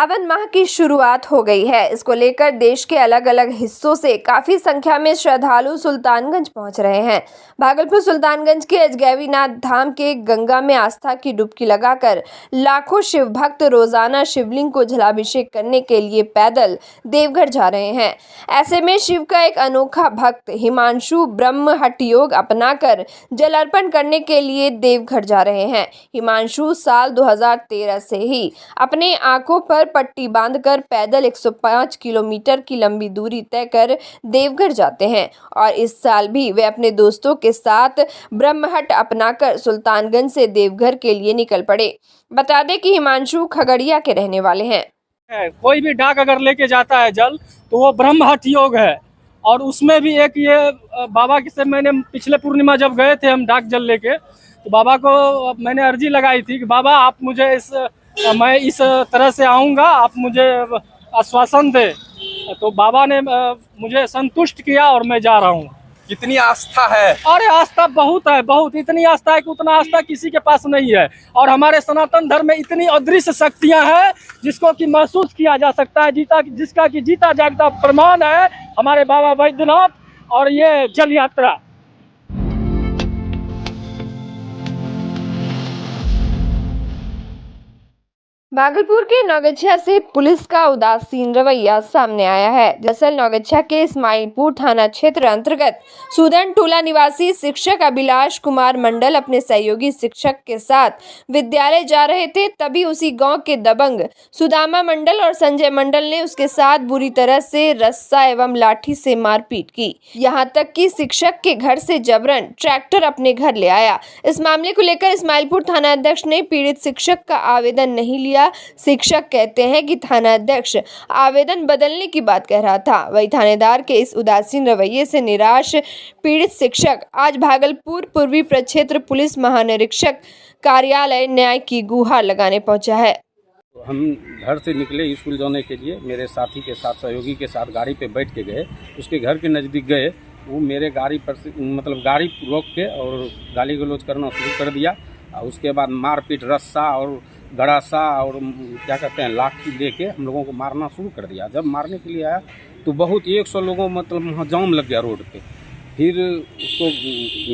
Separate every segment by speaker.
Speaker 1: सावन माह की शुरुआत हो गई है। इसको लेकर देश के अलग अलग हिस्सों से काफी संख्या में श्रद्धालु सुल्तानगंज पहुंच रहे हैं। भागलपुर सुल्तानगंज के अजगैबीनाथ धाम के गंगा में आस्था की डुबकी लगाकर लाखों शिव भक्त रोजाना शिवलिंग को जलाभिषेक करने के लिए पैदल देवघर जा रहे हैं। ऐसे में शिव का एक अनोखा भक्त हिमांशु ब्रह्म हठ योग अपनाकर जल अर्पण करने के लिए देवघर जा रहे हैं। हिमांशु साल 2013 से ही अपने आंखों पर पट्टी बांधकर पैदल 105 किलोमीटर की लंबी दूरी तय कर देवघर जाते हैं और इस साल भी वे अपने दोस्तों के साथ ब्रह्महट अपनाकर सुल्तानगंज से देवघर के लिए निकल पड़े। बता दें कि हिमांशु खगड़िया के रहने वाले हैं।
Speaker 2: कोई भी डाक अगर लेके जाता है जल तो वो ब्रह्महठ योग है और उसमें भी एक ये बाबा की से मैंने पिछले पूर्णिमा जब गए थे हम डाक जल लेके तो बाबा को मैंने अर्जी लगाई थी कि बाबा आप मुझे मैं इस तरह से आऊँगा, आप मुझे आश्वासन दे। तो बाबा ने मुझे संतुष्ट किया और मैं जा रहा हूँ।
Speaker 3: कितनी आस्था है?
Speaker 2: अरे आस्था बहुत है, बहुत। इतनी आस्था है कि उतना आस्था किसी के पास नहीं है। और हमारे सनातन धर्म में इतनी अदृश्य शक्तियां हैं जिसको कि महसूस किया जा सकता है, जिसका कि जीता जागता प्रमाण है हमारे बाबा बैद्यनाथ और ये जल यात्रा।
Speaker 1: भागलपुर के नौगछिया से पुलिस का उदासीन रवैया सामने आया है। दरअसल नौगछिया के इस्माइलपुर थाना क्षेत्र अंतर्गत सुदन टोला निवासी शिक्षक अभिलाष कुमार मंडल अपने सहयोगी शिक्षक के साथ विद्यालय जा रहे थे। तभी उसी गांव के दबंग सुदामा मंडल और संजय मंडल ने उसके साथ बुरी तरह से रस्सा एवं लाठी से मारपीट की। यहाँ तक कि शिक्षक के घर से जबरन ट्रैक्टर अपने घर ले आया। इस मामले को लेकर इस्माइलपुर थाना अध्यक्ष ने पीड़ित शिक्षक का आवेदन नहीं लिया। शिक्षक कहते हैं कि थाना अध्यक्ष आवेदन बदलने की बात कह रहा था। वही थानेदार के इस उदासीन रवैये से निराश पीड़ित शिक्षक आज भागलपुर पूर्वी प्रक्षेत्र पुलिस महानिरीक्षक कार्यालय न्याय की गुहार लगाने पहुंचा है।
Speaker 4: हम घर से निकले स्कूल जाने के लिए, मेरे साथी के साथ सहयोगी के साथ गाड़ी पे बैठ के गए। उसके घर के नज़दीक गए, वो मेरे गाड़ी पर मतलब गाड़ी रोक के और गाली गलौज करना शुरू कर दिया। और उसके बाद मारपीट, रस्सा और गड़ासा और क्या कहते हैं लाठी लेके हम लोगों को मारना शुरू कर दिया। जब मारने के लिए आया तो बहुत 100 लोगों मतलब वहाँ जाम लग गया रोड पे। फिर उसको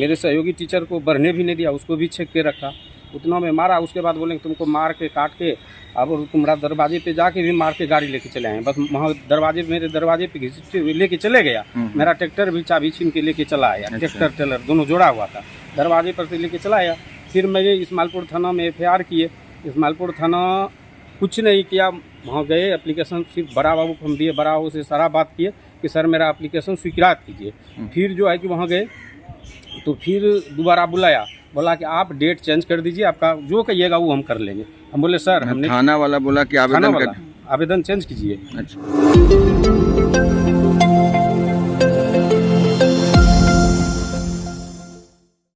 Speaker 4: मेरे सहयोगी टीचर को बढ़ने भी नहीं दिया, उसको भी छेक के रखा। उतना में मारा। उसके बाद बोले तुमको मार के काट के अब तुम्हारा दरवाजे पे जाके भी मार के गाड़ी लेके चले आए। बस वहाँ दरवाजे मेरे दरवाजे पे लेके चले गया। मेरा ट्रैक्टर भी चाबी छीन के लेके चला आया। ट्रैक्टर टेलर दोनों जोड़ा हुआ था, दरवाजे पर से लेके चला आया। फिर मैंने इस्माइलपुर थाना में FIR किए। इस्माइलपुर थाना कुछ नहीं किया, वहाँ गए, एप्लीकेशन सिर्फ बड़ा बाबू को हम दिए। बड़ा बाबू से सारा बात किए कि सर मेरा एप्लीकेशन स्वीकृत कीजिए। फिर जो है कि वहाँ गए तो फिर दोबारा बुलाया, बोला कि आप डेट चेंज कर दीजिए, आपका जो कहिएगा वो हम कर लेंगे। हम बोले सर हमने
Speaker 3: थाना वाला बोला कि
Speaker 4: आवेदन चेंज कीजिए।
Speaker 3: अच्छा।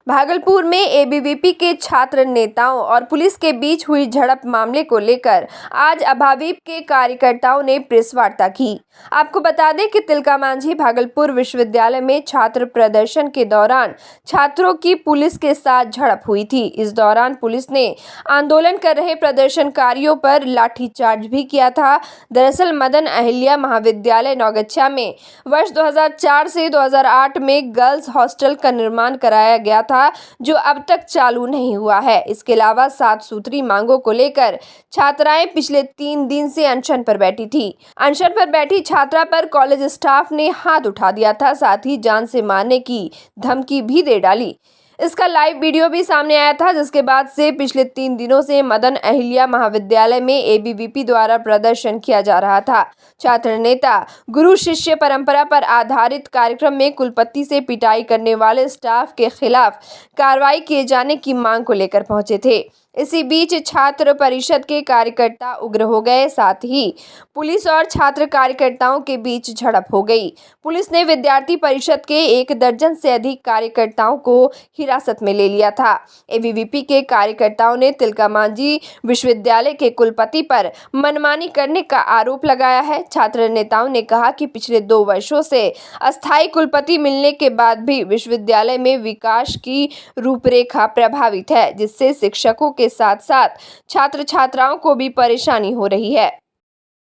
Speaker 1: भागलपुर में ABVP के छात्र नेताओं और पुलिस के बीच हुई झड़प मामले को लेकर आज अभाविप के कार्यकर्ताओं ने प्रेस वार्ता की। आपको बता दें कि तिलका मांझी भागलपुर विश्वविद्यालय में छात्र प्रदर्शन के दौरान छात्रों की पुलिस के साथ झड़प हुई थी। इस दौरान पुलिस ने आंदोलन कर रहे प्रदर्शनकारियों पर लाठीचार्ज भी किया था। दरअसल मदन अहिल्या महाविद्यालय नौगछिया में वर्ष 2004 से 2008 में गर्ल्स हॉस्टल का निर्माण कराया गया था, जो अब तक चालू नहीं हुआ है। इसके अलावा 7 सूत्री मांगों को लेकर छात्राएं पिछले 3 दिन से अनशन पर बैठी थी। अनशन पर बैठी छात्रा पर कॉलेज स्टाफ ने हाथ उठा दिया था, साथ ही जान से मारने की धमकी भी दे डाली। इसका लाइव वीडियो भी सामने आया था, जिसके बाद से पिछले 3 दिनों से मदन अहिल्या महाविद्यालय में ABVP द्वारा प्रदर्शन किया जा रहा था। छात्र नेता गुरु शिष्य परंपरा पर आधारित कार्यक्रम में कुलपति से पिटाई करने वाले स्टाफ के खिलाफ कार्रवाई किए जाने की मांग को लेकर पहुंचे थे। इसी बीच छात्र परिषद के कार्यकर्ता उग्र हो गए, साथ ही पुलिस और छात्र कार्यकर्ताओं के बीच झड़प हो गई। पुलिस ने विद्यार्थी परिषद के 1 दर्जन से अधिक कार्यकर्ताओं को हिरासत में ले लिया था। ABVP के कार्यकर्ताओं ने तिलका मांझी विश्वविद्यालय के कुलपति पर मनमानी करने का आरोप लगाया है। छात्र नेताओं ने कहा कि पिछले 2 वर्षों से अस्थायी कुलपति मिलने के बाद भी विश्वविद्यालय में विकास की रूपरेखा प्रभावित है, जिससे शिक्षकों के साथ साथ छात्र छात्राओं को भी परेशानी हो रही है।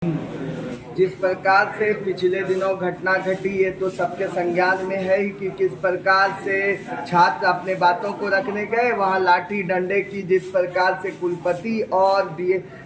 Speaker 5: जिस प्रकार से पिछले दिनों घटना घटी, ये तो सबके संज्ञान में है ही कि किस प्रकार से छात्र अपने बातों को रखने गए, वहाँ लाठी डंडे की जिस प्रकार से कुलपति और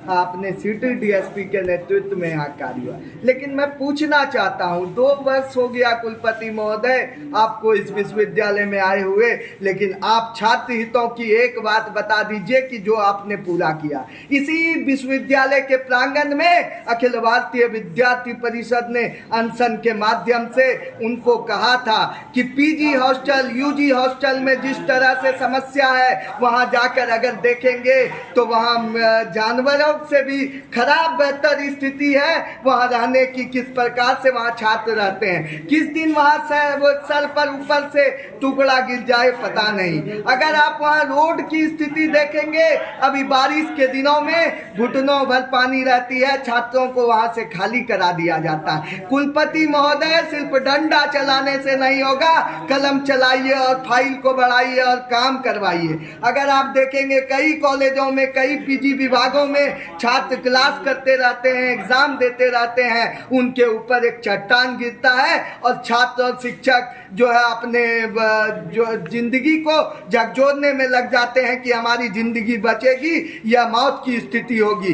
Speaker 5: अपने सिटी डीएसपी के नेतृत्व में यहाँ कार्य हुआ। लेकिन मैं पूछना चाहता हूँ, 2 वर्ष हो गया कुलपति महोदय आपको इस विश्वविद्यालय में आए हुए, लेकिन आप छात्र हितों की एक बात बता दीजिए कि जो आपने पूरा किया। इसी विश्वविद्यालय के प्रांगण में अखिल भारतीय विद्यार्थी परिषद ने अनशन के माध्यम से उनको कहा था कि पीजी हॉस्टल, यूजी हॉस्टल में जिस तरह से समस्या है, वहां जाकर अगर देखेंगे तो वहां जानवरों से भी खराब बेहतर स्थिति है वहां रहने की। किस प्रकार से वहां छात्र रहते हैं, किस दिन वहां सर पर ऊपर से टुकड़ा गिर जाए पता नहीं। अगर आप वहां रोड की स्थिति देखेंगे, अभी बारिश के दिनों में घुटनों भर पानी रहती है, छात्रों को वहां से खाली करा दिया जाता है। कुलपति महोदय, सिर्फ डंडा चलाने से नहीं होगा, कलम चलाइए और फाइल को बढ़ाइए और काम करवाइए। अगर आप देखेंगे कई कॉलेजों में, कई पीजी विभागों में छात्र क्लास करते रहते हैं, एग्जाम देते रहते हैं, उनके ऊपर एक चट्टान गिरता है और छात्र और शिक्षक जो है अपने जो जिंदगी को झकझोरने में लग जाते हैं कि हमारी जिंदगी बचेगी या मौत की स्थिति होगी।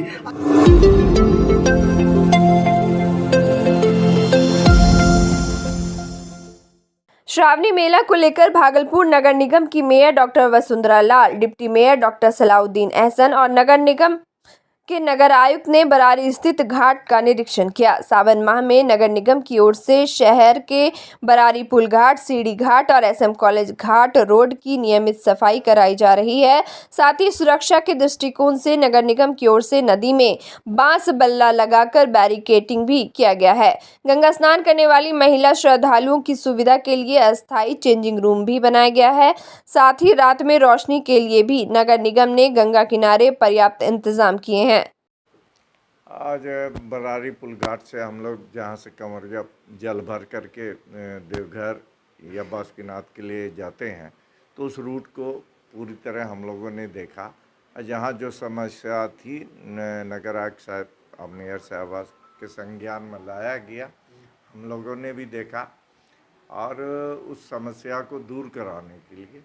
Speaker 1: श्रावणी मेला को लेकर भागलपुर नगर निगम की mayor doctor Vasundhara Lal, deputy mayor doctor Salauddin Ahsan और नगर निगम के नगर आयुक्त ने बरारी स्थित घाट का निरीक्षण किया। सावन माह में नगर निगम की ओर से शहर के बरारी पुल घाट, सीढ़ी घाट और एसएम कॉलेज घाट रोड की नियमित सफाई कराई जा रही है। साथ ही सुरक्षा के दृष्टिकोण से नगर निगम की ओर से नदी में बांस बल्ला लगाकर बैरिकेटिंग भी किया गया है। गंगा स्नान करने वाली महिला श्रद्धालुओं की सुविधा के लिए अस्थायी चेंजिंग रूम भी बनाया गया है। साथ ही रात में रोशनी के लिए भी नगर निगम ने गंगा किनारे पर्याप्त इंतजाम किए हैं।
Speaker 6: आज बरारी पुल घाट से हम लोग जहाँ से कमरिया जल भर करके देवघर या बासुकीनाथ के लिए जाते हैं, तो उस रूट को पूरी तरह हम लोगों ने देखा। जहाँ जो समस्या थी नगर आयुक्त साहब और मेयर साहब के संज्ञान में लाया गया, हम लोगों ने भी देखा और उस समस्या को दूर कराने के लिए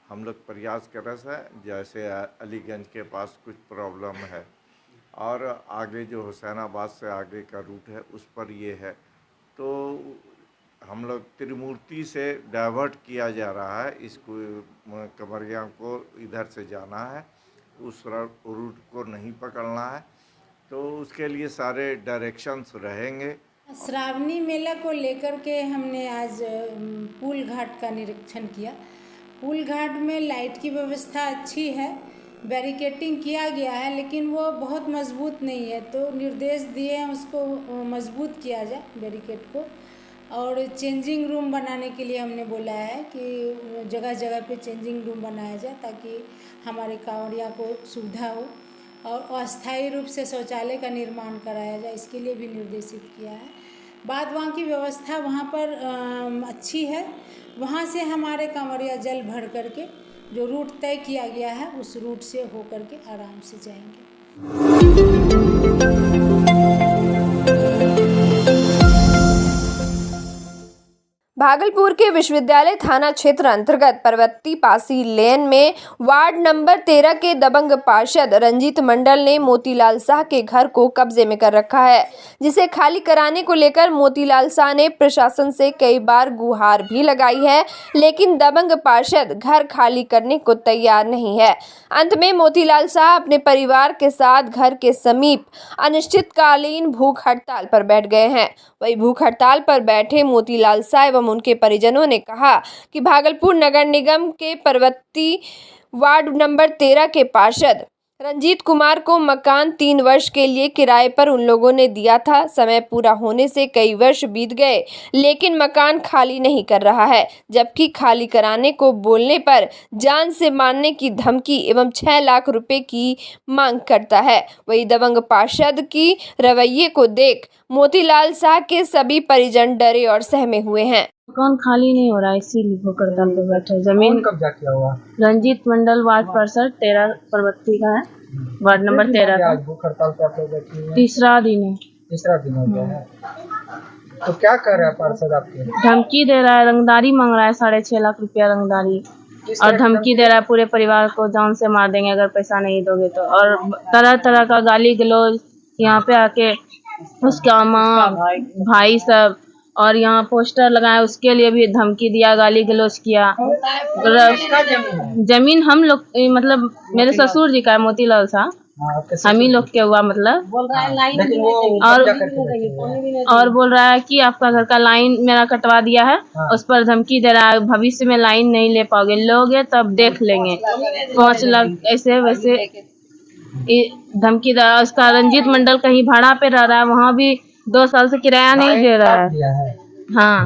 Speaker 6: हम लोग प्रयास कर रहे हैं। जैसे अलीगंज के पास कुछ प्रॉब्लम है और आगे जो हुसैनाबाद से आगे का रूट है उस पर ये है, तो हम लोग त्रिमूर्ति से डाइवर्ट किया जा रहा है। इसको कमरिया को इधर से जाना है, उस रूट को नहीं पकड़ना है, तो उसके लिए सारे डायरेक्शंस रहेंगे।
Speaker 7: श्रावणी मेला को लेकर के हमने आज पुल घाट का निरीक्षण किया। पुल घाट में लाइट की व्यवस्था अच्छी है, बैरिकेटिंग किया गया है, लेकिन वो बहुत मजबूत नहीं है, तो निर्देश दिए हैं उसको मजबूत किया जाए बैरिकेड को। और चेंजिंग रूम बनाने के लिए हमने बोला है कि जगह जगह पे चेंजिंग रूम बनाया जाए ताकि हमारे कांवड़िया को सुविधा हो, और अस्थायी रूप से शौचालय का निर्माण कराया जाए, इसके लिए भी निर्देशित किया है। बाद वहाँ की व्यवस्था वहाँ पर अच्छी है, वहाँ से हमारे कांवड़िया जल भर करके जो रूट तय किया गया है उस रूट से होकर के आराम से जाएंगे।
Speaker 1: भागलपुर के विश्वविद्यालय थाना क्षेत्र अंतर्गत पर्वती पासी लेन में वार्ड नंबर 13 के दबंग पार्षद रंजीत मंडल ने मोतीलाल शाह के घर को कब्जे में कर रखा है, जिसे खाली कराने को लेकर मोतीलाल शाह ने प्रशासन से कई बार गुहार भी लगाई है, लेकिन दबंग पार्षद घर खाली करने को तैयार नहीं है। अंत में मोतीलाल शाह अपने परिवार के साथ घर के समीप अनिश्चितकालीन भूख हड़ताल पर बैठ गए हैं। वही भूख हड़ताल पर बैठे मोतीलाल शाह एवं उनके परिजनों ने कहा कि भागलपुर नगर निगम के पर्वती वार्ड नंबर 13 के पार्षद रंजीत कुमार को मकान 3 वर्ष के लिए किराए पर उन लोगों ने दिया था। समय पूरा होने से कई वर्ष बीत गए, लेकिन मकान खाली नहीं कर रहा है, जबकि खाली कराने को बोलने पर जान से मारने की धमकी एवं 6 लाख रुपए की मांग करता है। वही दबंग पार्षद की रवैये को देख मोतीलाल शाह के सभी परिजन डरे और सहमे हुए हैं।
Speaker 8: मकान खाली नहीं हो रहा है, इसीलिए भूख हड़ताल पे बैठे। जमीन कब्जा किया हुआ रंजीत मंडल वार्ड पार्षद 13 पर्वती का है, वार्ड नंबर 13 का। भूख हड़ताल पे बैठे हैं, तीसरा दिन है।
Speaker 9: तीसरा दिन हो गया है। तो क्या कर रहा है पार्षद आपके?
Speaker 8: धमकी दे रहा है, रंगदारी मांग रहा है, 6.5 लाख रुपया रंगदारी, और धमकी दे रहा है पूरे परिवार को जान से मार देंगे अगर पैसा नहीं दोगे तो। और तरह तरह का गाली गलौज यहाँ पे आके उसका माँ भाई सब, और यहाँ पोस्टर लगाया उसके लिए भी धमकी दिया, गाली गलौज किया। जमीन हम लोग मतलब मेरे ससुर जी का है, मोतीलाल साहब, हम ही लोग के हुआ मतलब। और बोल रहा है कि आपका घर का लाइन मेरा कटवा दिया है, उस पर धमकी दे रहा है भविष्य में लाइन नहीं ले पाओगे, लोगे तब देख लेंगे, 5 लाख ऐसे वैसे धमकी दे रहा है। उसका रंजीत मंडल कहीं भाड़ा पे रह रहा है, वहाँ भी 2 साल से किराया नहीं दे रहा है। हाँ